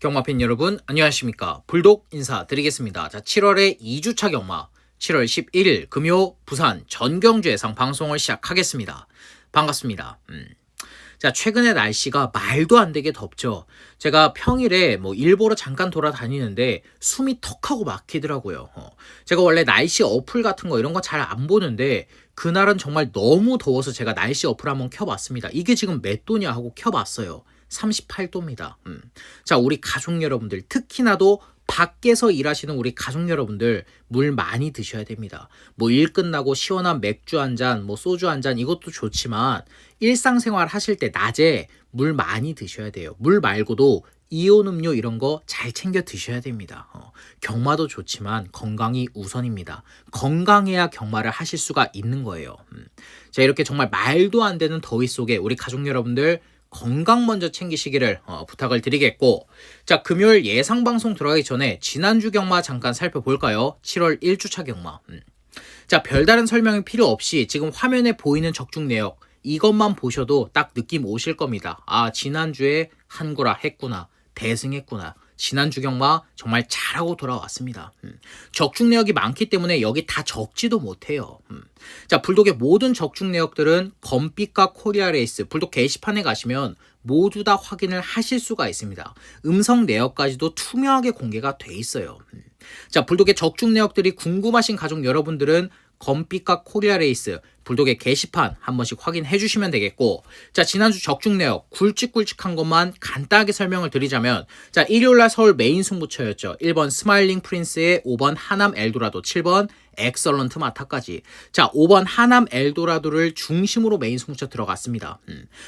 경마팬 여러분 안녕하십니까. 불독 인사드리겠습니다. 자, 7월의 2주차 경마 7월 11일 금요 부산 전경주 예상 방송을 시작하겠습니다. 반갑습니다. 자, 최근에 날씨가 말도 안 되게 덥죠. 제가 평일에 일 보러 잠깐 돌아다니는데 숨이 턱하고 막히더라고요. 제가 원래 날씨 어플 같은 거 이런 거 잘 안 보는데 그날은 정말 너무 더워서 제가 날씨 어플 한번 켜봤습니다. 이게 지금 몇 도냐 하고 켜봤어요. 38도입니다. 자, 우리 가족 여러분들, 특히나도 밖에서 일하시는 우리 가족 여러분들 물 많이 드셔야 됩니다. 일 끝나고 시원한 맥주 한 잔, 소주 한 잔 이것도 좋지만 일상생활 하실 때 낮에 물 많이 드셔야 돼요. 물 말고도 이온 음료 이런 거 잘 챙겨 드셔야 됩니다. 경마도 좋지만 건강이 우선입니다. 건강해야 경마를 하실 수가 있는 거예요. 자, 이렇게 정말 말도 안 되는 더위 속에 우리 가족 여러분들 건강 먼저 챙기시기를 부탁을 드리겠고, 자, 금요일 예상 방송 들어가기 전에 지난주 경마 잠깐 살펴볼까요? 7월 1주차 경마. 자, 별다른 설명이 필요 없이 지금 화면에 보이는 적중 내역 이것만 보셔도 딱 느낌 오실 겁니다. 아, 지난주에 한구라 했구나, 대승했구나. 지난주 경마 정말 잘하고 돌아왔습니다. 적중 내역이 많기 때문에 여기 다 적지도 못해요. 자, 불독의 모든 적중 내역들은 검빛과 코리아 레이스 불독 게시판에 가시면 모두 다 확인을 하실 수가 있습니다. 음성 내역까지도 투명하게 공개가 돼 있어요. 자, 불독의 적중 내역들이 궁금하신 가족 여러분들은 검빛과 코리아 레이스 불독의 게시판 한 번씩 확인해 주시면 되겠고, 자, 지난주 적중 내역 굵직굵직한 것만 간단하게 설명을 드리자면, 자, 일요일날 서울 메인 승부처였죠. 1번 스마일링 프린스의 5번 하남 엘도라도, 7번 엑설런트 마타까지. 자, 5번 하남 엘도라도를 중심으로 메인 승부처 들어갔습니다.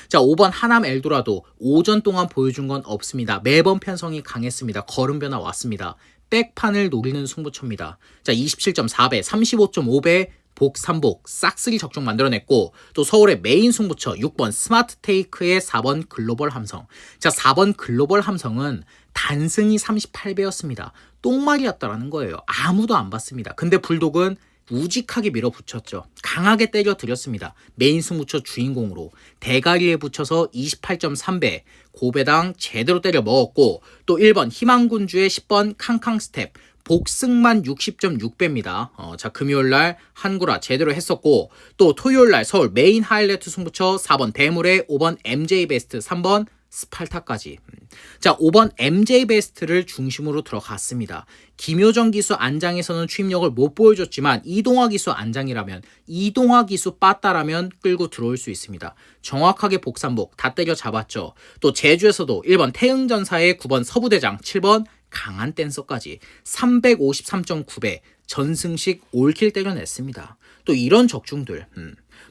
자, 5번 하남 엘도라도 오전 동안 보여준 건 없습니다. 매번 편성이 강했습니다. 걸음 변화 왔습니다. 백판을 노리는 승부처입니다. 자, 27.4배, 35.5배 복 3복 싹쓸이 적중 만들어냈고, 또 서울의 메인 승부처 6번 스마트 테이크의 4번 글로벌 함성. 자, 4번 글로벌 함성은 단승이 38배였습니다. 똥말이었다라는 거예요. 아무도 안 봤습니다. 근데 불독은 우직하게 밀어붙였죠. 강하게 때려드렸습니다. 메인 승부처 주인공으로 대가리에 붙여서 28.3배 고배당 제대로 때려 먹었고, 또 1번 희망군주의 10번 캉캉 스텝 복승만 60.6배입니다. 자, 금요일날 한구라 제대로 했었고, 또 토요일날 서울 메인 하이라이트 승부처 4번 대물의 5번 MJ 베스트 3번 스팔타까지. 자, 5번 MJ 베스트를 중심으로 들어갔습니다. 김효정 기수 안장에서는 추임력을 못 보여줬지만 이동화 기수 안장이라면, 이동화 기수 빠따라면 끌고 들어올 수 있습니다. 정확하게 복삼복 다 때려 잡았죠. 또 제주에서도 1번 태흥전사의 9번 서부대장, 7번 강한 댄서까지 353.9배 전승식 올킬 때려냈습니다. 또 이런 적중들,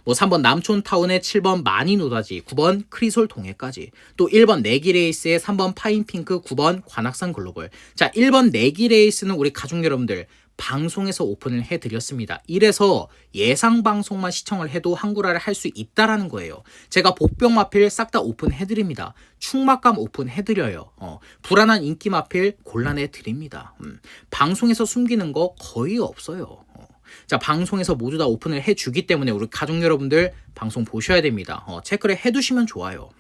3번 남촌타운의 7번 마니노다지, 9번 크리솔 동해까지, 또 1번 내기레이스의 3번 파인핑크, 9번 관악산 글로벌. 자, 1번 내기레이스는 우리 가족 여러분들 방송에서 오픈을 해드렸습니다. 이래서 예상 방송만 시청을 해도 한구라를 할 수 있다라는 거예요. 제가 복병 마필 싹 다 오픈해드립니다. 충막감 오픈해드려요. 불안한 인기 마필 골라내드립니다. 방송에서 숨기는 거 거의 없어요. 자, 방송에서 모두 다 오픈을 해주기 때문에 우리 가족 여러분들 방송 보셔야 됩니다. 체크를 해두시면 좋아요.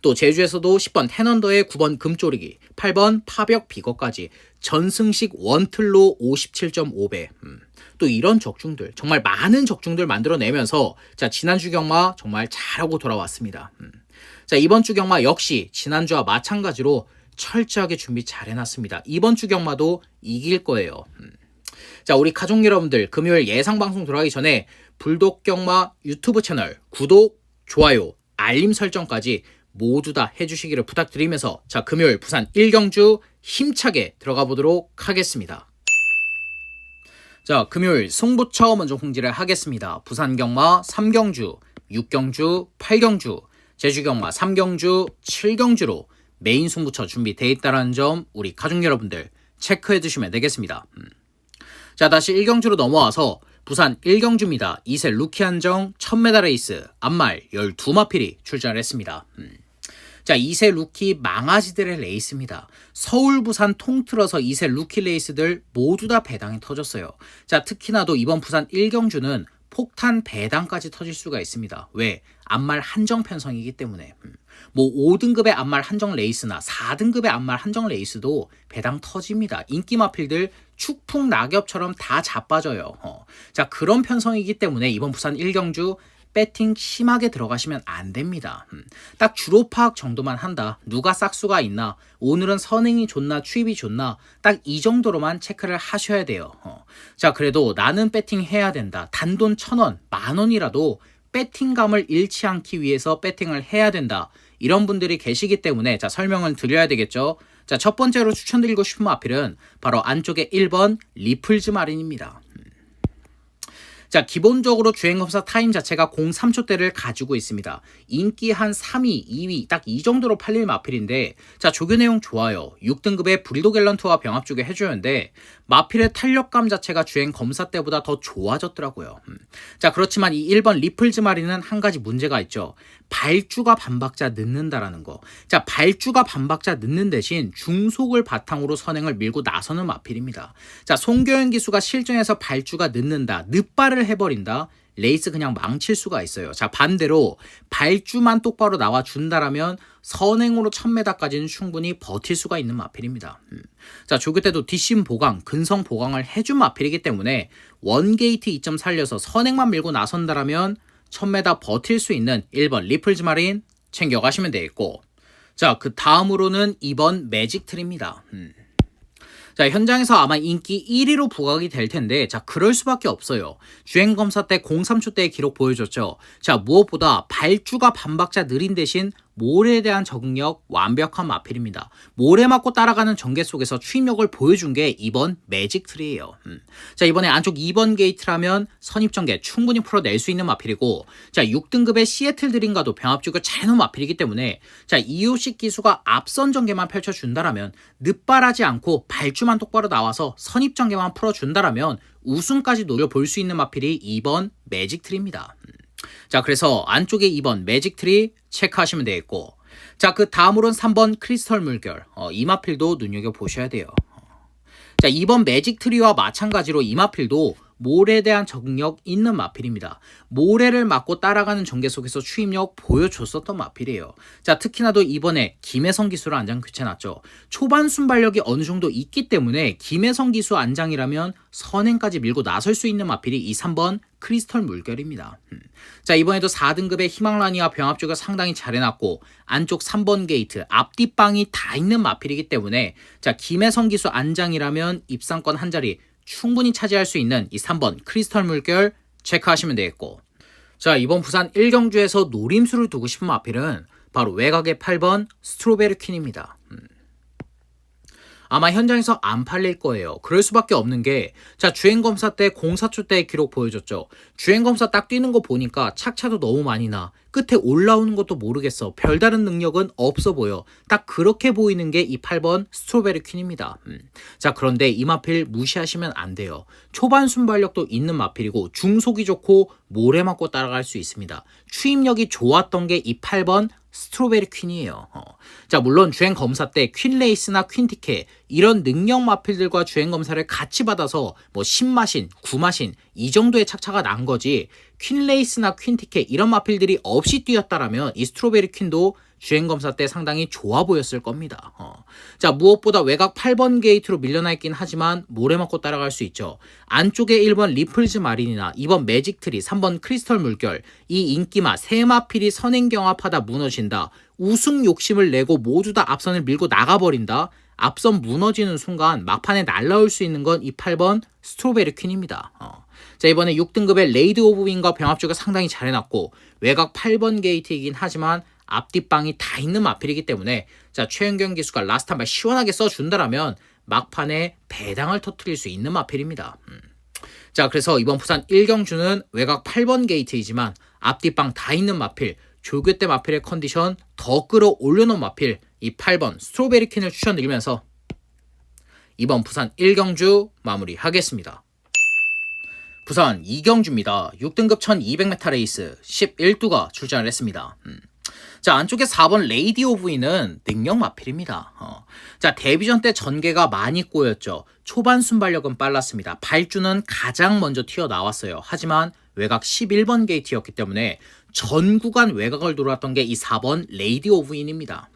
또 제주에서도 10번 텐언더의 9번 금조리기, 8번 파벽 비거까지 전승식 원틀로 57.5배. 또 이런 적중들, 정말 많은 적중들 만들어내면서, 자, 지난주 경마 정말 잘하고 돌아왔습니다. 자, 이번 주 경마 역시 지난주와 마찬가지로 철저하게 준비 잘 해놨습니다. 이번 주 경마도 이길 거예요. 자, 우리 가족 여러분들 금요일 예상 방송 들어가기 전에 불독 경마 유튜브 채널 구독, 좋아요, 알림 설정까지 모두 다 해주시기를 부탁드리면서, 자, 금요일 부산 1경주 힘차게 들어가 보도록 하겠습니다. 자, 금요일 승부처 먼저 공지를 하겠습니다. 부산 경마 3경주, 6경주, 8경주, 제주 경마 3경주, 7경주로 메인 승부처 준비되어 있다는 점 우리 가족 여러분들 체크해 두시면 되겠습니다. 자, 다시 1경주로 넘어와서 부산 1경주입니다. 2세 루키 한정 1000m 레이스 앞말 12마필이 출전을 했습니다. 자, 2세 루키 망아지들의 레이스입니다. 서울, 부산 통틀어서 2세 루키 레이스들 모두 다 배당이 터졌어요. 자, 특히나도 이번 부산 1경주는 폭탄 배당까지 터질 수가 있습니다. 왜? 앞말 한정 편성이기 때문에. 뭐 5등급의 앞말 한정 레이스나 4등급의 앞말 한정 레이스도 배당 터집니다. 인기 마필들 축풍 낙엽처럼 다 자빠져요. 자, 그런 편성이기 때문에 이번 부산 1경주 배팅 심하게 들어가시면 안 됩니다. 딱 주로 파악 정도만 한다. 누가 싹수가 있나? 오늘은 선행이 좋나 추입이 좋나? 딱 이 정도로만 체크를 하셔야 돼요. 자, 그래도 나는 배팅 해야 된다. 단돈 1,000원, 10,000원이라도 배팅감을 잃지 않기 위해서 배팅을 해야 된다. 이런 분들이 계시기 때문에 자, 설명을 드려야 되겠죠. 자, 첫 번째로 추천드리고 싶은 마필은 바로 안쪽에 1번 리플즈 마린입니다. 자, 기본적으로 주행검사 타임 자체가 03초대를 가지고 있습니다. 인기 한 3위, 2위 딱 이 정도로 팔릴 마필인데 자, 조교 내용 좋아요. 6등급의 브리도 갤런트와 병합 주게 해주는데 마필의 탄력감 자체가 주행검사 때보다 더 좋아졌더라고요. 자, 그렇지만 이 1번 리플즈 마리는 한 가지 문제가 있죠. 발주가 반박자 늦는다라는 거. 자, 발주가 반박자 늦는 대신 중속을 바탕으로 선행을 밀고 나서는 마필입니다. 자, 송교현 기수가 실전에서 발주가 늦는다, 늦발을 해버린다, 레이스 그냥 망칠 수가 있어요. 자, 반대로 발주만 똑바로 나와준다라면 선행으로 1000m까지는 충분히 버틸 수가 있는 마필입니다. 자, 조교 때도 뒷심 보강, 근성 보강을 해준 마필이기 때문에 원게이트 2점 살려서 선행만 밀고 나선다라면 1000m 버틸 수 있는 1번 리플즈 마린 챙겨가시면 되겠고, 자, 그 다음으로는 2번 매직 트리입니다. 자, 현장에서 아마 인기 1위로 부각이 될 텐데 자, 그럴 수밖에 없어요. 주행검사 때 03초대의 기록 보여줬죠. 자, 무엇보다 발주가 반박자 느린 대신 모래에 대한 적응력 완벽한 마필입니다. 모래 맞고 따라가는 전개 속에서 추임력을 보여준 게 이번 매직 트리예요. 자, 이번에 안쪽 2번 게이트라면 선입 전개 충분히 풀어낼 수 있는 마필이고, 자, 6등급의 시애틀 드림과도 병합주가 잘 놓은 마필이기 때문에 자, 이호식 기수가 앞선 전개만 펼쳐준다라면, 늦발하지 않고 발주만 똑바로 나와서 선입 전개만 풀어준다라면 우승까지 노려볼 수 있는 마필이 2번 매직 트리입니다. 자, 그래서 안쪽에 2번 매직 트리 체크하시면 되겠고, 자, 그 다음으로는 3번 크리스털 물결. 이 마필도 눈여겨보셔야 돼요. 자, 2번 매직 트리와 마찬가지로 이 마필도 모래에 대한 적응력 있는 마필입니다. 모래를 맞고 따라가는 전개 속에서 추임력 보여줬었던 마필이에요. 자, 특히나도 이번에 김혜성 기수로 안장 교체났죠. 초반 순발력이 어느 정도 있기 때문에 김혜성 기수 안장이라면 선행까지 밀고 나설 수 있는 마필이 이 3번 크리스털 물결입니다. 자, 이번에도 4등급의 희망라니와 병합주가 상당히 잘 해놨고, 안쪽 3번 게이트 앞뒷방이 다 있는 마필이기 때문에 자, 김혜성 기수 안장이라면 입상권 한 자리 충분히 차지할 수 있는 이 3번 크리스털 물결 체크하시면 되겠고, 자, 이번 부산 1경주에서 노림수를 두고 싶은 마필은 바로 외곽의 8번 스트로베리 퀸입니다. 아마 현장에서 안 팔릴 거예요. 그럴 수밖에 없는 게, 자, 주행검사 때 04초 때의 기록 보여줬죠. 주행검사 딱 뛰는 거 보니까 착차도 너무 많이 나. 끝에 올라오는 것도 모르겠어. 별다른 능력은 없어 보여. 딱 그렇게 보이는 게 이 8번 스트로베리 퀸입니다. 자, 그런데 이 마필 무시하시면 안 돼요. 초반 순발력도 있는 마필이고 중속이 좋고 모래 맞고 따라갈 수 있습니다. 추임력이 좋았던 게 이 8번 스트로베리 퀸이에요. 자, 물론 주행검사 때 퀸레이스나 퀸티켓 이런 능력 마필들과 주행검사를 같이 받아서 뭐 10마신, 9마신 이 정도의 착차가 난 거지, 퀸레이스나 퀸티켓 이런 마필들이 없이 뛰었다라면 이 스트로베리 퀸도 주행검사 때 상당히 좋아 보였을 겁니다. 자, 무엇보다 외곽 8번 게이트로 밀려나 있긴 하지만 모래 맞고 따라갈 수 있죠. 안쪽에 1번 리플즈 마린이나 2번 매직 트리, 3번 크리스털 물결, 이 인기마 세 마필이 선행 경합하다 무너진다. 우승 욕심을 내고 모두 다 앞선을 밀고 나가버린다. 앞선 무너지는 순간 막판에 날라올 수 있는 건 이 8번 스트로베리 퀸입니다. 자, 이번에 6등급의 레이드 오브 윙과 병합주가 상당히 잘 해놨고, 외곽 8번 게이트이긴 하지만 앞뒷방이 다 있는 마필이기 때문에 자, 최은경 기수가 라스트 한 발 시원하게 써준다라면 막판에 배당을 터뜨릴 수 있는 마필입니다. 자, 그래서 이번 부산 1경주는 외곽 8번 게이트이지만 앞뒷방 다 있는 마필, 조교 때 마필의 컨디션 더 끌어올려놓은 마필, 이 8번 스트로베리 퀸을 추천드리면서 이번 부산 1경주 마무리하겠습니다. 부산 2경주입니다. 6등급 1200m 레이스 11두가 출전을 했습니다. 자, 안쪽에 4번 레이디 오브 윈은 능력 마필입니다. 자, 데뷔전 때 전개가 많이 꼬였죠. 초반 순발력은 빨랐습니다. 발주는 가장 먼저 튀어나왔어요. 하지만 외곽 11번 게이트였기 때문에 전 구간 외곽을 돌았던 게 이 4번 레이디 오브 인입니다.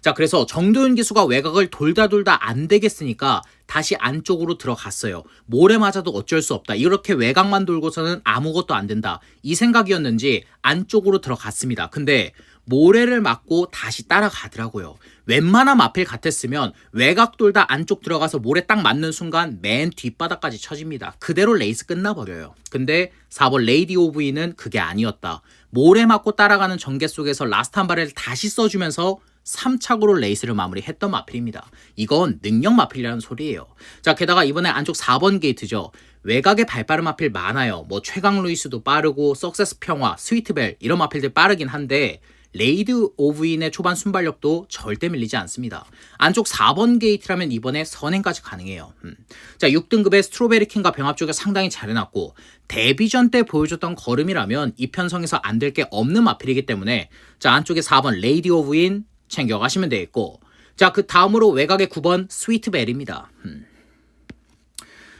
자, 그래서 정도윤 기수가 외곽을 돌다 안 되겠으니까 다시 안쪽으로 들어갔어요. 모래 맞아도 어쩔 수 없다. 이렇게 외곽만 돌고서는 아무것도 안 된다. 이 생각이었는지 안쪽으로 들어갔습니다. 근데 모래를 맞고 다시 따라가더라고요. 웬만한 마필 같았으면 외곽 돌다 안쪽 들어가서 모래 딱 맞는 순간 맨 뒷바닥까지 쳐집니다. 그대로 레이스 끝나버려요. 근데 4번 레이디 오브 인은 그게 아니었다. 모래 맞고 따라가는 전개 속에서 라스트 한 발을 다시 써주면서 3착으로 레이스를 마무리했던 마필입니다. 이건 능력 마필이라는 소리예요. 자, 게다가 이번에 안쪽 4번 게이트죠. 외곽에 발빠른 마필 많아요. 뭐 최강 루이스도 빠르고 석세스 평화, 스위트벨 이런 마필들 빠르긴 한데 레이디 오브 인의 초반 순발력도 절대 밀리지 않습니다. 안쪽 4번 게이트라면 이번에 선행까지 가능해요. 자, 6등급의 스트로베리 킹과 병합 쪽에 상당히 잘 해놨고 데뷔전 때 보여줬던 걸음이라면 이 편성에서 안 될 게 없는 마필이기 때문에 자, 안쪽에 4번 레이디 오브 인 챙겨가시면 되겠고 자, 그 다음으로 외곽의 9번 스위트벨입니다.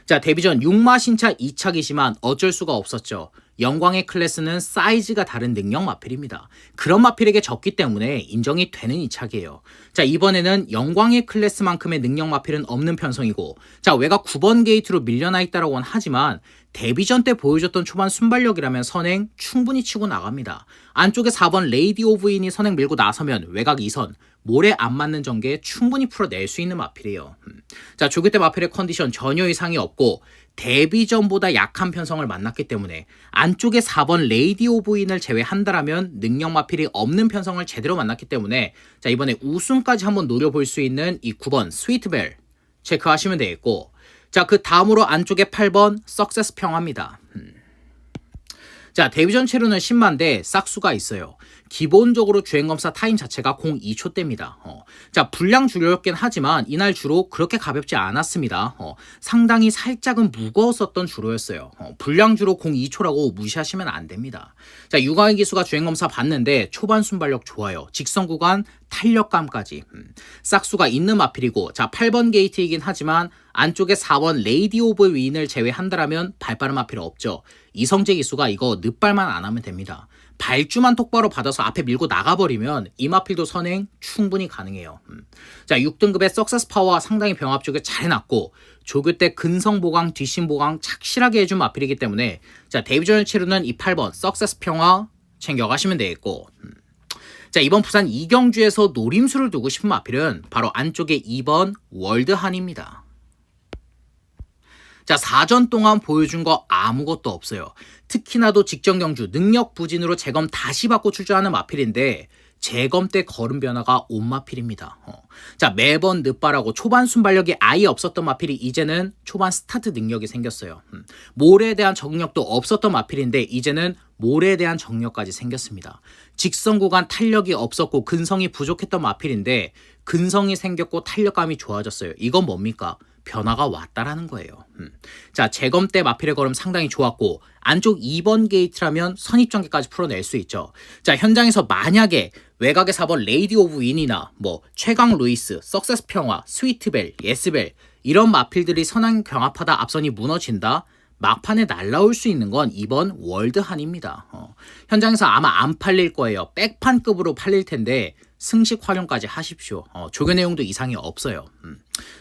자, 데뷔전 6마 신차 2착이지만 어쩔 수가 없었죠. 영광의 클래스는 사이즈가 다른 능력 마필입니다. 그런 마필에게 졌기 때문에 인정이 되는 2착이에요. 자, 이번에는 영광의 클래스만큼의 능력 마필은 없는 편성이고 자, 외곽 9번 게이트로 밀려나 있다라고는 하지만 데뷔전 때 보여줬던 초반 순발력이라면 선행 충분히 치고 나갑니다. 안쪽에 4번 레이디 오브 인이 선행 밀고 나서면 외곽 2선 모래 안 맞는 전개 충분히 풀어낼 수 있는 마필이에요. 자, 조교 때 마필의 컨디션 전혀 이상이 없고 데뷔전보다 약한 편성을 만났기 때문에 안쪽에 4번 레이디 오브 인을 제외한다라면 능력 마필이 없는 편성을 제대로 만났기 때문에 자, 이번에 우승까지 한번 노려볼 수 있는 이 9번 스위트벨 체크하시면 되겠고 자, 그 다음으로 안쪽에 8번 석세스 평화입니다. 자, 데뷔전 체류는 10만대 싹수가 있어요. 기본적으로 주행검사 타임 자체가 02초대입니다. 자, 분량 줄였긴 하지만 이날 주로 그렇게 가볍지 않았습니다. 상당히 살짝은 무거웠었던 주로였어요. 분량 주로 02초라고 무시하시면 안 됩니다. 자, 유광의 기수가 주행검사 봤는데 초반 순발력 좋아요. 직선 구간 탄력감까지 싹수가 있는 마필이고 자, 8번 게이트이긴 하지만 안쪽에 4번 레이디 오브 윈을 제외한다라면 발빠른 마필 없죠. 이성재 기수가 이거 늦발만 안 하면 됩니다. 발주만 똑바로 받아서 앞에 밀고 나가버리면 이 마필도 선행 충분히 가능해요. 자, 6등급의 석세스 파워와 상당히 병합 쪽에 잘 해놨고 조교 때 근성 보강, 뒷심 보강 착실하게 해준 마필이기 때문에 자, 데뷔전을 치르는 이 8번 석세스 평화 챙겨가시면 되겠고 자, 이번 부산 이경주에서 노림수를 두고 싶은 마필은 바로 안쪽에 2번 월드한입니다. 자, 4전 동안 보여준 거 아무것도 없어요. 특히나도 직전 경주 능력 부진으로 재검 다시 받고 출전하는 마필인데 재검 때 걸음 변화가 온 마필입니다. 자, 매번 늦발하고 초반 순발력이 아예 없었던 마필이 이제는 초반 스타트 능력이 생겼어요. 모래에 대한 정력도 없었던 마필인데 이제는 모래에 대한 정력까지 생겼습니다. 직선 구간 탄력이 없었고 근성이 부족했던 마필인데 근성이 생겼고 탄력감이 좋아졌어요. 이건 뭡니까? 변화가 왔다라는 거예요. 자, 재검 때 마필의 걸음 상당히 좋았고 안쪽 2번 게이트라면 선입전개까지 풀어낼 수 있죠. 자, 현장에서 만약에 외곽의 4번 레이디 오브 윈이나 뭐 최강 루이스, 석세스 평화, 스위트벨, 예스벨 이런 마필들이 선행 경합하다 앞선이 무너진다? 막판에 날라올 수 있는 건 2번 월드한입니다. 현장에서 아마 안 팔릴 거예요. 백판급으로 팔릴 텐데 승식 활용까지 하십시오. 조교 내용도 이상이 없어요.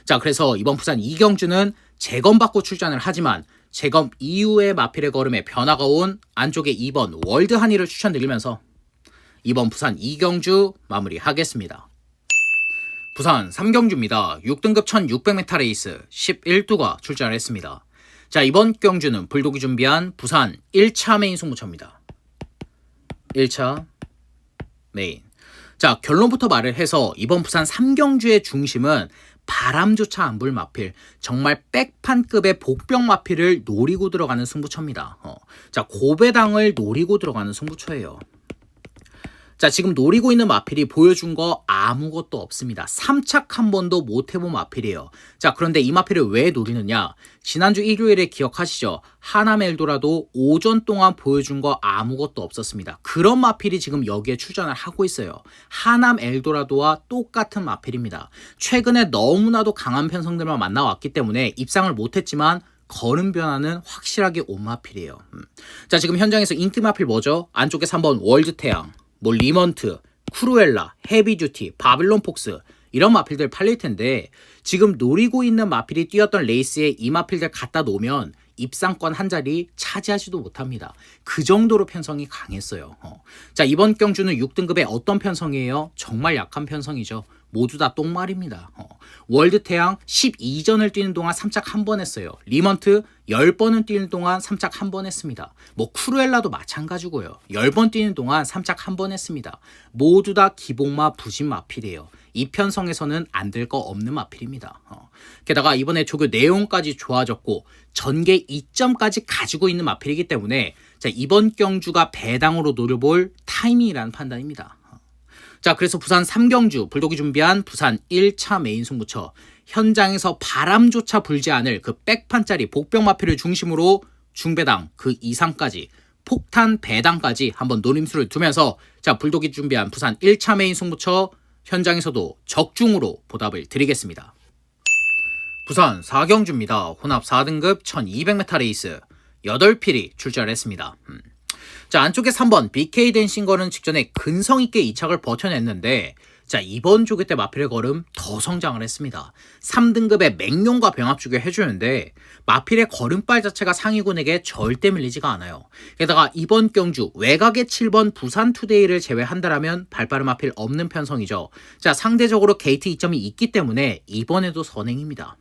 자, 그래서 이번 부산 이경주는 재검받고 출전을 하지만 재검 이후의 마필의 걸음에 변화가 온 안쪽에 2번 월드한이를 추천드리면서 이번 부산 이경주 마무리하겠습니다. 부산 3경주입니다. 6등급 1600m 레이스 11두가 출전을 했습니다. 자, 이번 경주는 불독이 준비한 부산 1차 메인 승부처입니다. 1차 메인. 자, 결론부터 말을 해서 이번 부산 3경주의 중심은 바람조차 안 불 마필, 정말 백판급의 복병 마필을 노리고 들어가는 승부처입니다. 자, 고배당을 노리고 들어가는 승부처예요. 자, 지금 노리고 있는 마필이 보여준 거 아무것도 없습니다. 3착 한 번도 못 해본 마필이에요. 자, 그런데 이 마필을 왜 노리느냐? 지난주 일요일에 기억하시죠? 하남 엘도라도 오전 동안 보여준 거 아무것도 없었습니다. 그런 마필이 지금 여기에 출전을 하고 있어요. 하남 엘도라도와 똑같은 마필입니다. 최근에 너무나도 강한 편성들만 만나왔기 때문에 입상을 못했지만 걸음 변화는 확실하게 온 마필이에요. 자, 지금 현장에서 인기 마필 뭐죠? 안쪽에 3번 월드태양, 뭐 리먼트, 크루엘라, 헤비듀티, 바빌론 폭스 이런 마필들 팔릴 텐데 지금 노리고 있는 마필이 뛰었던 레이스에 이 마필들 갖다 놓으면 입상권 한 자리 차지하지도 못합니다. 그 정도로 편성이 강했어요. 자, 이번 경주는 6등급의 어떤 편성이에요? 정말 약한 편성이죠. 모두 다 똥말입니다. 월드태양 12전을 뛰는 동안 3짝 한 번 했어요. 리먼트 10번은 뛰는 동안 3짝 한 번 했습니다. 뭐 크루엘라도 마찬가지고요. 10번 뛰는 동안 3짝 한 번 했습니다. 모두 다 기복마 부진 마필이에요. 이 편성에서는 안 될 거 없는 마필입니다. 게다가 이번에 조교 내용까지 좋아졌고 전개 2점까지 가지고 있는 마필이기 때문에 자, 이번 경주가 배당으로 노려볼 타이밍이라는 판단입니다. 자, 그래서 부산 3경주 불독이 준비한 부산 1차 메인 승부처 현장에서 바람조차 불지 않을 그 백판짜리 복병 마필을 중심으로 중배당 그 이상까지 폭탄 배당까지 한번 노림수를 두면서 자, 불독이 준비한 부산 1차 메인 승부처 현장에서도 적중으로 보답을 드리겠습니다. 부산 4경주입니다. 혼합 4등급 1200m 레이스 8필이 출전을 했습니다. 자, 안쪽에 3번 BK 댄싱걸은 직전에 근성 있게 2착을 버텨냈는데 자, 이번 조교 때 마필의 걸음 더 성장을 했습니다. 3등급의 맹룡과 병합주교 해주는데 마필의 걸음빨 자체가 상위군에게 절대 밀리지가 않아요. 게다가 이번 경주 외곽의 7번 부산투데이를 제외한다라면 발빠른 마필 없는 편성이죠. 자, 상대적으로 게이트 2점이 있기 때문에 이번에도 선행입니다.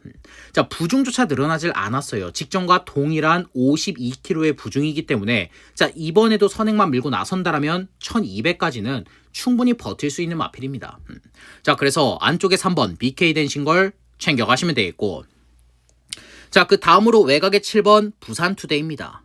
자, 부중조차 늘어나질 않았어요. 직전과 동일한 52kg의 부중이기 때문에 자, 이번에도 선행만 밀고 나선다라면 1200까지는 충분히 버틸 수 있는 마필입니다. 자, 그래서 안쪽에 3번 BK 댄싱걸 챙겨가시면 되겠고 자, 그 다음으로 외곽의 7번 부산투데이입니다.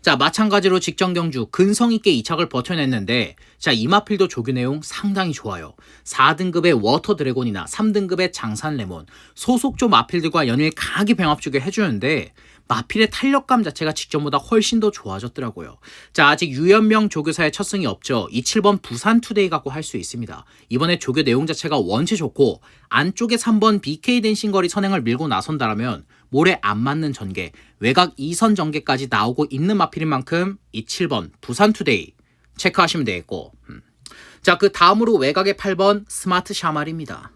자, 마찬가지로 직전 경주 근성 있게 2착을 버텨냈는데 자, 이 마필도 조교 내용 상당히 좋아요. 4등급의 워터 드래곤이나 3등급의 장산 레몬 소속조 마필들과 연일 강하게 병합주교 해주는데 마필의 탄력감 자체가 직전보다 훨씬 더 좋아졌더라고요. 자, 아직 유연명 조교사의 첫 승이 없죠. 이 7번 부산투데이 갖고 할 수 있습니다. 이번에 조교 내용 자체가 원체 좋고 안쪽에 3번 BK 댄싱걸이 선행을 밀고 나선다라면 모래 안 맞는 전개, 외곽 2선 전개까지 나오고 있는 마필인 만큼 이 7번 부산투데이 체크하시면 되겠고 자, 그 다음으로 외곽의 8번 스마트 샤말입니다.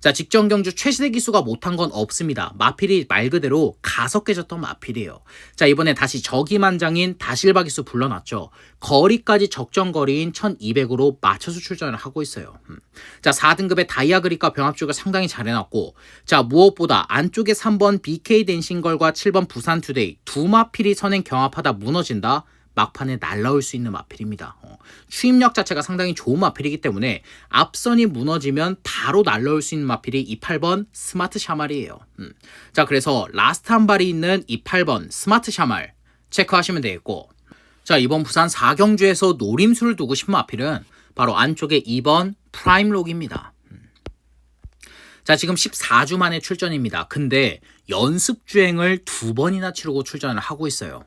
자, 직전 경주 최시대 기수가 못한 건 없습니다. 마필이 말 그대로 가석해졌던 마필이에요. 자, 이번에 다시 저기만장인 다실바 기수 불러놨죠. 거리까지 적정 거리인 1200으로 맞춰서 출전을 하고 있어요. 자, 4등급의 다이아그립과 병합주가 상당히 잘 해놨고 자, 무엇보다 안쪽에 3번 BK 댄싱걸과 7번 부산투데이 두 마필이 선행 경합하다 무너진다? 막판에 날라올 수 있는 마필입니다. 추임력 자체가 상당히 좋은 마필이기 때문에 앞선이 무너지면 바로 날라올 수 있는 마필이 이 8번 스마트 샤말이에요. 자, 그래서 라스트 한 발이 있는 이 8번 스마트 샤말 체크하시면 되겠고 자, 이번 부산 4경주에서 노림수를 두고 싶은 마필은 바로 안쪽에 2번 프라임록입니다. 자, 지금 14주 만에 출전입니다. 근데 연습주행을 2번이나 치르고 출전을 하고 있어요.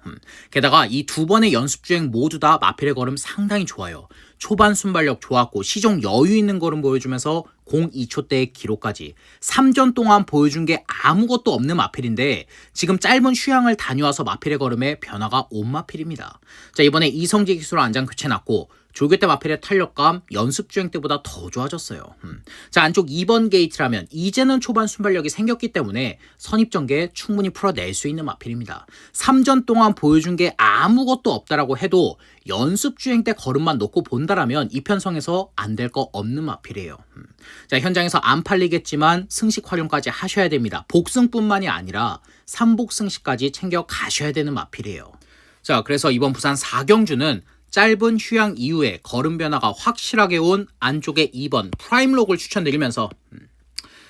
게다가 이 2번의 연습주행 모두 다 마필의 걸음 상당히 좋아요. 초반 순발력 좋았고 시종 여유 있는 걸음 보여주면서 02초대의 기록까지 3전 동안 보여준 게 아무것도 없는 마필인데 지금 짧은 휴양을 다녀와서 마필의 걸음에 변화가 온 마필입니다. 자, 이번에 이성재 기수로 안장 교체났고 조교 때 마필의 탄력감 연습주행 때보다 더 좋아졌어요. 자, 안쪽 2번 게이트라면 이제는 초반 순발력이 생겼기 때문에 선입전개 충분히 풀어낼 수 있는 마필입니다. 3전 동안 보여준 게 아무것도 없다라고 해도 연습주행 때 걸음만 놓고 본다라면 이 편성에서 안 될 거 없는 마필이에요. 자, 현장에서 안 팔리겠지만 승식 활용까지 하셔야 됩니다. 복승뿐만이 아니라 3복승식까지 챙겨 가셔야 되는 마필이에요. 자, 그래서 이번 부산 4경주는 짧은 휴양 이후에 걸음 변화가 확실하게 온 안쪽에 2번 프라임록을 추천드리면서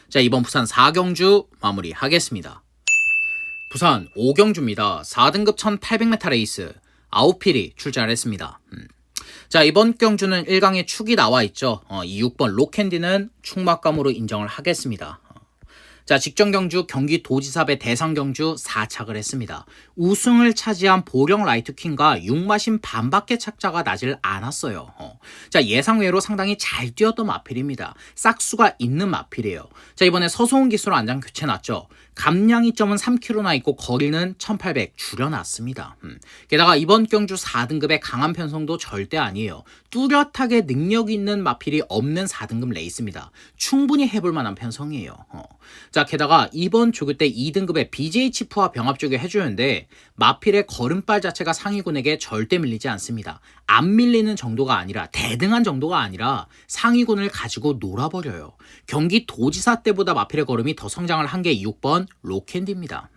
자, 이번 부산 4경주 마무리하겠습니다. 부산 5경주입니다. 4등급 1800m 레이스 9필이 출전을 했습니다. 자, 이번 경주는 1강에 축이 나와 있죠. 이 6번 로캔디는 축막감으로 인정을 하겠습니다. 자, 직전 경주 경기도지사배 대상 경주 4착을 했습니다. 우승을 차지한 보령 라이트퀸과 6마신 반밖에 착자가 나질 않았어요. 자, 예상외로 상당히 잘 뛰었던 마필입니다. 싹수가 있는 마필이에요. 자, 이번에 서소은 기수로 안장 교체났죠. 감량이 점은 3km나 있고 거리는 1800 줄여놨습니다. 게다가 이번 경주 4등급의 강한 편성도 절대 아니에요. 뚜렷하게 능력 있는 마필이 없는 4등급 레이스입니다. 충분히 해볼 만한 편성이에요. 자, 게다가 이번 조교 때 2등급의 BJ 치프와 병합 조교 해주는데 마필의 걸음발 자체가 상위군에게 절대 밀리지 않습니다. 안 밀리는 정도가 아니라 대등한 정도가 아니라 상위군을 가지고 놀아버려요. 경기 도지사 때보다 마필의 걸음이 더 성장을 한 게 6번 로캔디입니다.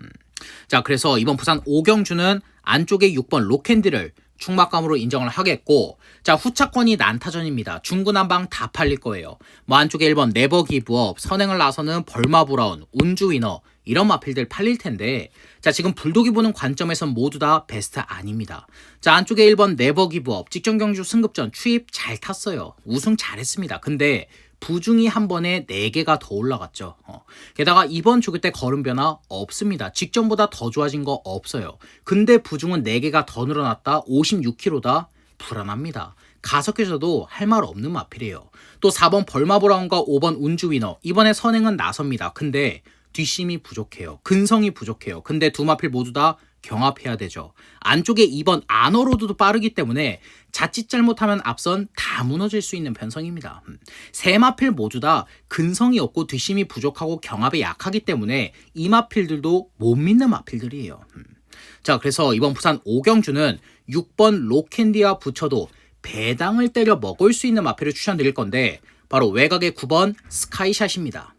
자, 그래서 이번 부산 5경주는 안쪽에 6번 로캔디를 충막감으로 인정을 하겠고, 자, 후차권이 난타전입니다. 중구난방 다 팔릴 거예요. 뭐 안쪽에 1번 네버 기브업, 선행을 나서는 벌마 브라운, 운주 위너 이런 마필들 팔릴 텐데, 자, 지금 불독이 보는 관점에선 모두 다 베스트 아닙니다. 자, 안쪽에 1번 네버 기브업, 직전 경주 승급전 추입 잘 탔어요. 우승 잘했습니다. 근데 부중이 한 번에 4개가 더 올라갔죠. 게다가 이번 조교 때 걸음 변화 없습니다. 직전보다 더 좋아진 거 없어요. 근데 부중은 4개가 더 늘어났다. 56kg다. 불안합니다. 가석해서도 할 말 없는 마필이에요. 또 4번 벌마 브라운과 5번 운주 위너. 이번에 선행은 나섭니다. 근데 뒷심이 부족해요. 근성이 부족해요. 근데 두 마필 모두 다 경합해야 되죠. 안쪽에 2번 아너로드도 빠르기 때문에 자칫 잘못하면 앞선 다 무너질 수 있는 편성입니다. 세 마필 모두 다 근성이 없고 뒷심이 부족하고 경합에 약하기 때문에 이 마필들도 못 믿는 마필들이에요. 자, 그래서 이번 부산 5경주는 6번 로캔디와 붙여도 배당을 때려 먹을 수 있는 마필을 추천드릴 건데 바로 외곽의 9번 스카이샷입니다.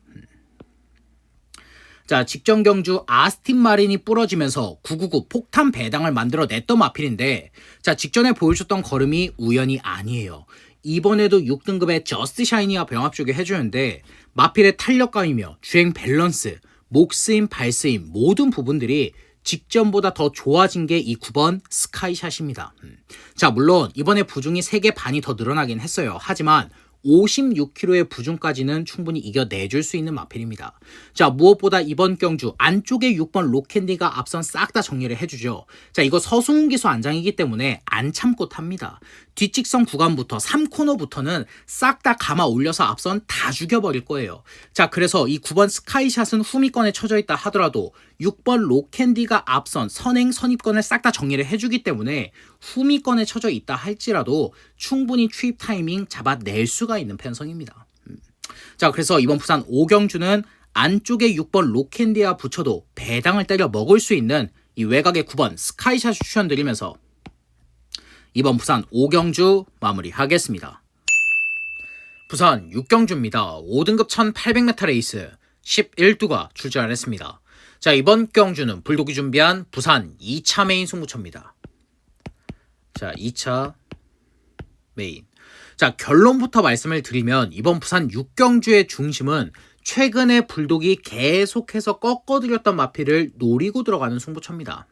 자, 직전 경주 아스틴 마린이 부러지면서 999 폭탄 배당을 만들어냈던 마필인데, 자, 직전에 보여줬던 걸음이 우연이 아니에요. 이번에도 6등급의 저스트 샤이니와 병합 쪽에 해주는데 마필의 탄력감이며 주행 밸런스, 목스임, 발스임 모든 부분들이 직전보다 더 좋아진 게 이 9번 스카이샷입니다. 자, 물론 이번에 부중이 3개 반이 더 늘어나긴 했어요. 하지만 56kg의 부중까지는 충분히 이겨내줄 수 있는 마필입니다. 자, 무엇보다 이번 경주 안쪽에 6번 로캔디가 앞선 싹 다 정리를 해주죠. 자, 이거 서승훈 기수 안장이기 때문에 안 참고 탑니다. 뒷직선 구간부터 3코너부터는 싹 다 감아 올려서 앞선 다 죽여버릴 거예요. 자, 그래서 이 9번 스카이샷은 후미권에 쳐져 있다 하더라도 6번 로캔디가 앞선 선행 선입권을 싹 다 정리를 해주기 때문에 후미권에 쳐져 있다 할지라도 충분히 추입 타이밍 잡아낼 수가 있는 편성입니다. 자, 그래서 이번 부산 5경주는 안쪽에 6번 로캔디와 붙여도 배당을 때려 먹을 수 있는 이 외곽의 9번 스카이샷 추천드리면서 이번 부산 5경주 마무리하겠습니다. 부산 6경주입니다. 5등급 1800m 레이스 11두가 출전을 했습니다. 자, 이번 경주는 불독이 준비한 부산 2차 메인 승부처입니다. 자, 2차 메인. 자, 결론부터 말씀을 드리면 이번 부산 6경주의 중심은 최근에 불독이 계속해서 꺾어들였던 마필을 노리고 들어가는 승부처입니다.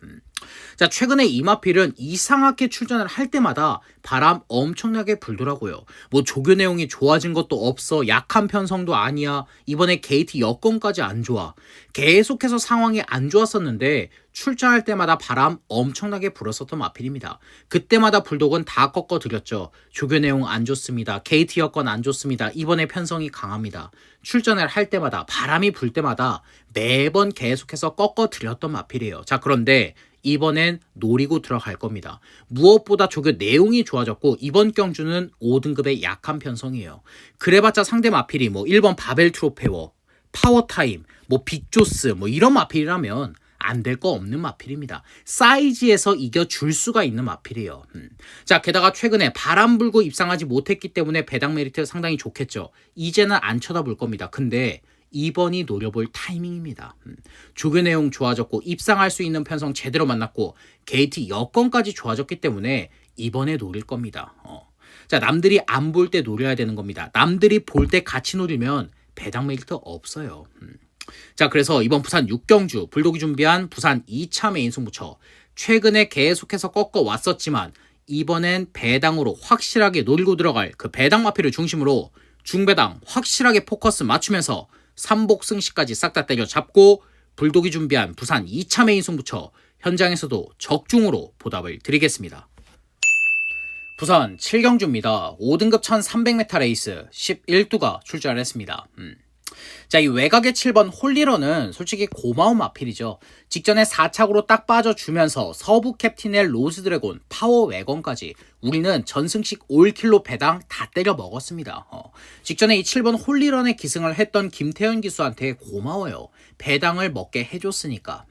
자, 최근에 이 마필은 이상하게 출전을 할 때마다 바람 엄청나게 불더라고요. 뭐 조교 내용이 좋아진 것도 없어, 약한 편성도 아니야, 이번에 게이트 여건까지 안 좋아. 계속해서 상황이 안 좋았었는데 출전할 때마다 바람 엄청나게 불었었던 마필입니다. 그때마다 불독은 다 꺾어드렸죠. 조교 내용 안 좋습니다. 게이트 여건 안 좋습니다. 이번에 편성이 강합니다. 출전을 할 때마다 바람이 불 때마다 매번 계속해서 꺾어드렸던 마필이에요. 자, 그런데 이번엔 노리고 들어갈 겁니다. 무엇보다 조교 내용이 좋아졌고 이번 경주는 5등급의 약한 편성이에요. 그래봤자 상대 마필이 뭐 1번 바벨 트로페워, 파워타임, 뭐 빅조스 뭐 이런 마필이라면 안 될 거 없는 마필입니다. 사이즈에서 이겨줄 수가 있는 마필이에요. 자, 게다가 최근에 바람 불고 입상하지 못했기 때문에 배당 메리트 상당히 좋겠죠. 이제는 안 쳐다볼 겁니다. 근데 이번이 노려볼 타이밍입니다. 조교 내용 좋아졌고 입상할 수 있는 편성 제대로 만났고 게이트 여건까지 좋아졌기 때문에 이번에 노릴 겁니다. 자, 남들이 안 볼 때 노려야 되는 겁니다. 남들이 볼 때 같이 노리면 배당 메리트 없어요. 자, 그래서 이번 부산 6경주 불독이 준비한 부산 2차 메인 승부처 최근에 계속해서 꺾어 왔었지만 이번엔 배당으로 확실하게 노리고 들어갈 그 배당 마필을 중심으로 중배당 확실하게 포커스 맞추면서 3복 승시까지 싹 다 때려잡고 불독이 준비한 부산 2차 메인 승부처 현장에서도 적중으로 보답을 드리겠습니다. 부산 7경주입니다. 5등급 1300m 레이스 11두가 출전을 했습니다. 자, 이 외곽의 7번 홀리런은 솔직히 고마운 마필이죠. 직전에 4착으로 딱 빠져주면서 서부 캡틴의 로즈 드래곤, 파워 외건까지 우리는 전승식 올킬로 배당 다 때려 먹었습니다. 직전에 이 7번 홀리런에 기승을 했던 김태현 기수한테 고마워요. 배당을 먹게 해줬으니까.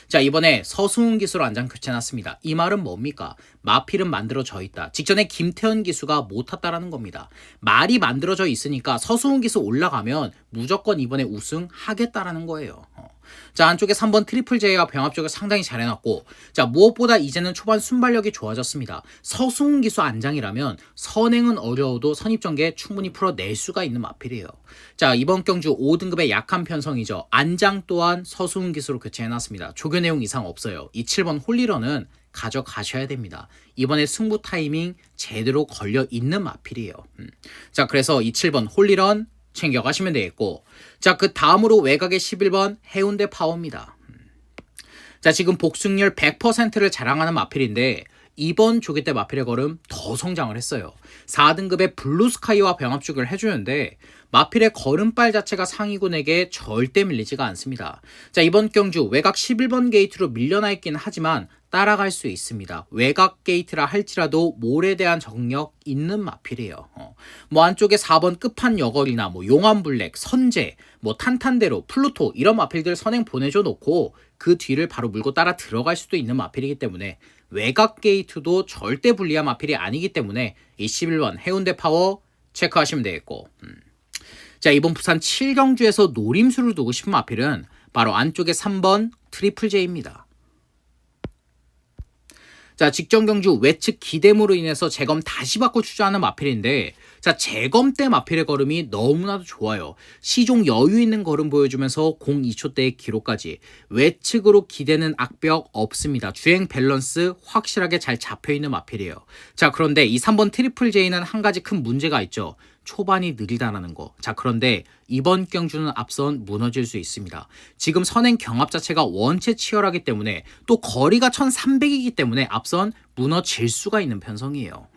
자, 이번에 서승훈 기수로 안장 교체해놨습니다. 이 말은 뭡니까? 마필은 만들어져 있다. 직전에 김태현 기수가 못 탔다라는 겁니다. 말이 만들어져 있으니까 서승훈 기수 올라가면 무조건 이번에 우승하겠다라는 거예요. 자, 안쪽에 3번 트리플 J와 병합 쪽을 상당히 잘 해놨고, 자, 무엇보다 이제는 초반 순발력이 좋아졌습니다. 서승훈 기수 안장이라면 선행은 어려워도 선입전개 충분히 풀어낼 수가 있는 마필이에요. 자, 이번 경주 5등급의 약한 편성이죠. 안장 또한 서승훈 기수로 교체해놨습니다. 조교 내용 이상 없어요. 이 7번 홀리런은 가져가셔야 됩니다. 이번에 승부 타이밍 제대로 걸려 있는 마필이에요. 자, 그래서 이 7번 홀리런 챙겨가시면 되겠고, 자, 그 다음으로 외곽의 11번 해운대 파워입니다. 자, 지금 복승률 100%를 자랑하는 마필인데 이번 조기 때 마필의 걸음 더 성장을 했어요. 4등급의 블루스카이와 병합죽을 해주는데 마필의 걸음빨 자체가 상위군에게 절대 밀리지가 않습니다. 자, 이번 경주 외곽 11번 게이트로 밀려나 있긴 하지만 따라갈 수 있습니다. 외곽 게이트라 할지라도 몰에 대한 정력 있는 마필이에요. 뭐 안쪽에 4번 끝판 여걸이나 뭐 용암블랙, 선제, 뭐 탄탄대로, 플루토 이런 마필들 선행 보내줘 놓고 그 뒤를 바로 물고 따라 들어갈 수도 있는 마필이기 때문에 외곽 게이트도 절대 불리한 마필이 아니기 때문에 이 11번 해운대 파워 체크하시면 되겠고, 자, 이번 부산 7경주에서 노림수를 두고 싶은 마필은 바로 안쪽에 3번 트리플 J입니다. 자, 직전 경주 외측 기대무로 인해서 재검 다시 받고 출전하는 마필인데, 자, 재검 때 마필의 걸음이 너무나도 좋아요. 시종 여유 있는 걸음 보여주면서 02초대의 기록까지. 외측으로 기대는 악벽 없습니다. 주행 밸런스 확실하게 잘 잡혀있는 마필이에요. 자, 그런데 이 3번 트리플 J는 한 가지 큰 문제가 있죠. 초반이 느리다라는 거. 자, 그런데 이번 경주는 앞선 무너질 수 있습니다. 지금 선행 경합 자체가 원체 치열하기 때문에 또 거리가 1300이기 때문에 앞선 무너질 수가 있는 편성이에요.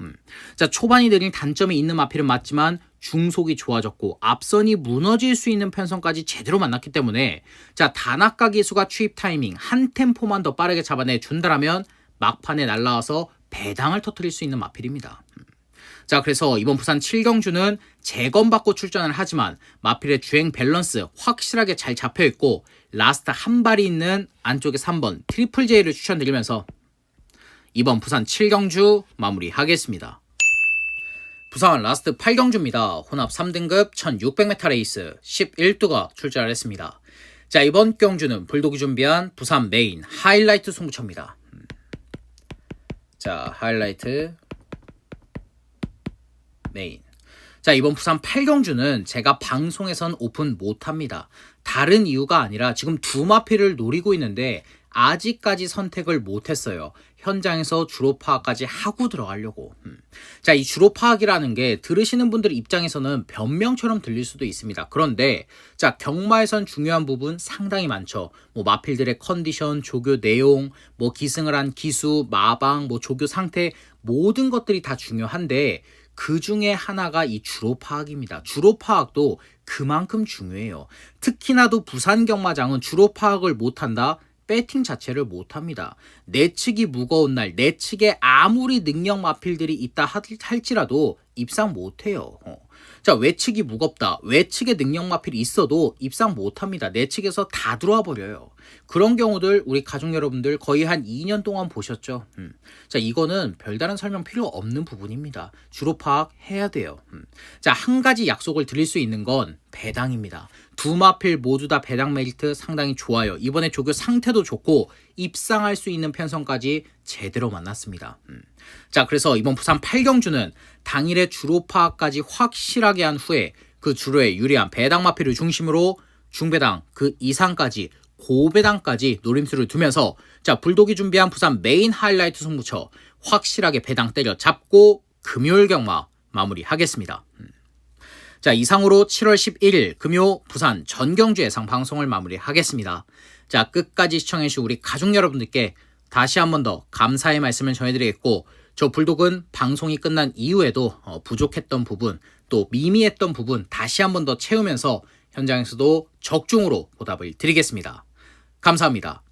자, 초반이 느린 단점이 있는 마필은 맞지만 중속이 좋아졌고 앞선이 무너질 수 있는 편성까지 제대로 만났기 때문에, 자, 단아까 기수가 취입 타이밍 한 템포만 더 빠르게 잡아내 준다라면 막판에 날라와서 배당을 터뜨릴 수 있는 마필입니다. 자, 그래서 이번 부산 7경주는 재검받고 출전을 하지만 마필의 주행 밸런스 확실하게 잘 잡혀있고 라스트 한 발이 있는 안쪽에 3번 트리플 J를 추천드리면서 이번 부산 7경주 마무리하겠습니다. 부산 라스트 8경주입니다. 혼합 3등급 1600m 레이스 11두가 출전을 했습니다. 자, 이번 경주는 불독이 준비한 부산 메인 하이라이트 승부처입니다. 자, 하이라이트 메인. 자, 이번 부산 8경주는 제가 방송에선 오픈 못합니다. 다른 이유가 아니라 지금 두 마필을 노리고 있는데 아직까지 선택을 못했어요. 현장에서 주로 파악까지 하고 들어가려고. 자, 이 주로 파악이라는 게 들으시는 분들 입장에서는 변명처럼 들릴 수도 있습니다. 그런데 자, 경마에선 중요한 부분 상당히 많죠. 뭐 마필들의 컨디션, 조교 내용, 뭐 기승을 한 기수, 마방, 뭐 조교 상태 모든 것들이 다 중요한데 그 중에 하나가 이 주로 파악입니다. 주로 파악도 그만큼 중요해요. 특히나도 부산 경마장은 주로 파악을 못한다? 배팅 자체를 못합니다. 내측이 무거운 날, 내측에 아무리 능력 마필들이 있다 할지라도 입상 못해요. 자, 외측이 무겁다. 외측에 능력 마필이 있어도 입상 못합니다. 내측에서 다 들어와 버려요. 그런 경우들 우리 가족 여러분들 거의 한 2년 동안 보셨죠. 자, 이거는 별다른 설명 필요 없는 부분입니다. 주로 파악해야 돼요. 자, 한 가지 약속을 드릴 수 있는 건 배당입니다. 두 마필 모두 다 배당 메리트 상당히 좋아요. 이번에 조교 상태도 좋고 입상할 수 있는 편성까지 제대로 만났습니다. 자, 그래서 이번 부산 8경주는 당일의 주로 파악까지 확실하게 한 후에 그 주로에 유리한 배당 마필을 중심으로 중배당 그 이상까지 고배당까지 노림수를 두면서, 자, 불독이 준비한 부산 메인 하이라이트 승부처 확실하게 배당 때려 잡고 금요일 경마 마무리하겠습니다. 자, 이상으로 7월 11일 금요 부산 전경주 예상 방송을 마무리하겠습니다. 자, 끝까지 시청해주신 우리 가족 여러분들께 다시 한 번 더 감사의 말씀을 전해드리겠고, 저 불독은 방송이 끝난 이후에도 부족했던 부분 또 미미했던 부분 다시 한 번 더 채우면서 현장에서도 적중으로 보답을 드리겠습니다. 감사합니다.